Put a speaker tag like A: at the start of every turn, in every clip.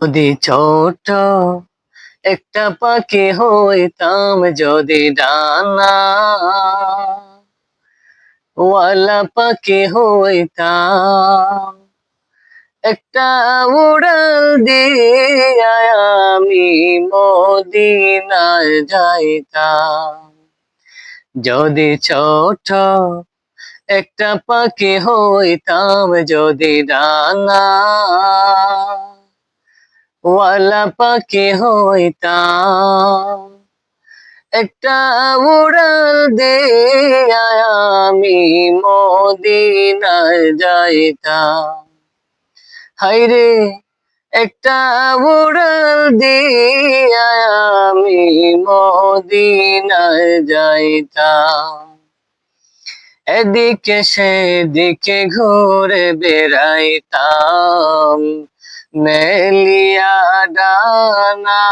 A: যদি ছোট একটা পাখি হইতাম, যদি ডানা ওয়ালা পাখি হইতাম, একটা উড়াল দিয়া আমি মদিনায় যাইতাম। যদি ছোট একটা পাখি হইতাম, যদি ডানা ওয়ালা পাখি হইতাম, একটা উড়াল দিয়া আমি মদিনায় যাইতাম। হায়রে একটা উড়াল দিয়া আমি মদিনায় যাইতাম। এদিকে সেদিকে ঘুরে বেড়াইতাম মেলিয়া ডানা,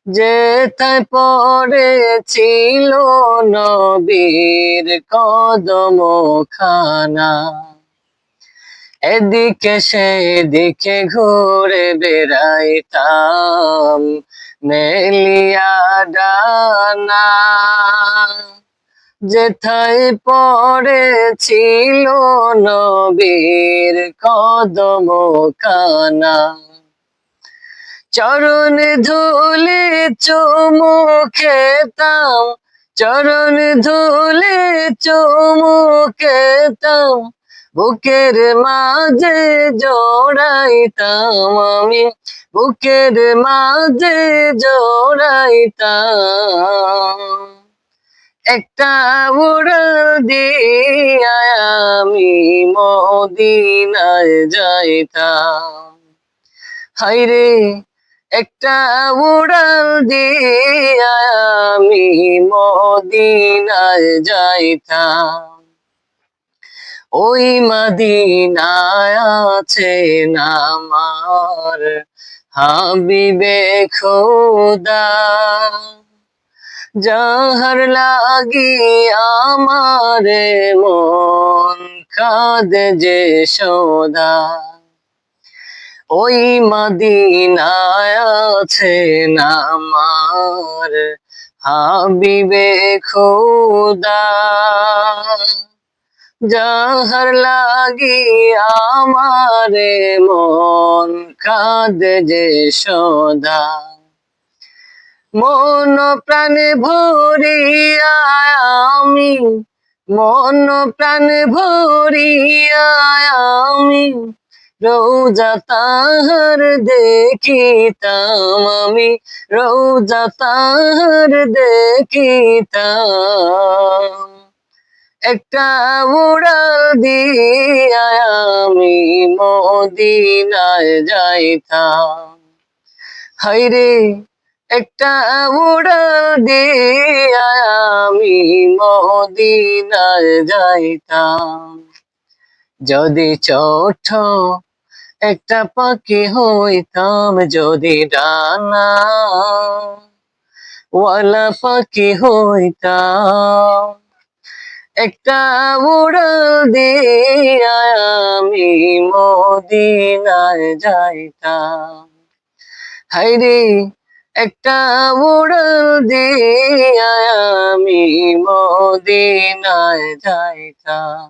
A: যেথায় পড়েছিল নবীর কদম খানা। এদিকে সেদিকে ঘুরে বেড়াইতাম মেলিয়া ডানা, যেথায় পড়েছিল নবীর কদম খানা। চরণ ধুলে চুমু খেতাম, চরণ ধুলে চুমু খেতাম, বুকের মাঝে জড়াইতাম আমি, বুকের মাঝে জড়াইতাম। একটা উড়াল দিয়া আমি মদিনায় যাইতাম। হায়রে একটা উড়াল দিয়া আমি মদিনায় যাইতাম। ওই মদিনায় আছেন আমার হাবিবে খোদা, যাহার লাগি আমারে মন কাঁদে যে সদা। ওই মদিনায় আছেন আমার হাবিবে খোদা, যাহার লাগি আমারে মন কাঁদে যে সদা। মন প্রাণে ভরিয়া আমি, মন প্রাণে ভরিয়া আমি রোজা তাহার দেখিতাম, আমি রোজা তাহার দেখিতাম। একটা উড়াল দিয়া আমি মদিনায় যাইতাম। হায়রে একটা উড়াল দিয়া আমি মদিনায় যাইতাম। যদি ছোট একটা পাখি হইতাম, যদি ডানা ওয়ালা পাখি হইতাম, একটা উড়াল দিয়া আমি মদিনায় যাইতাম। হায়রে একটা উড়াল দিয়া আমি মদিনায় যাইতাম।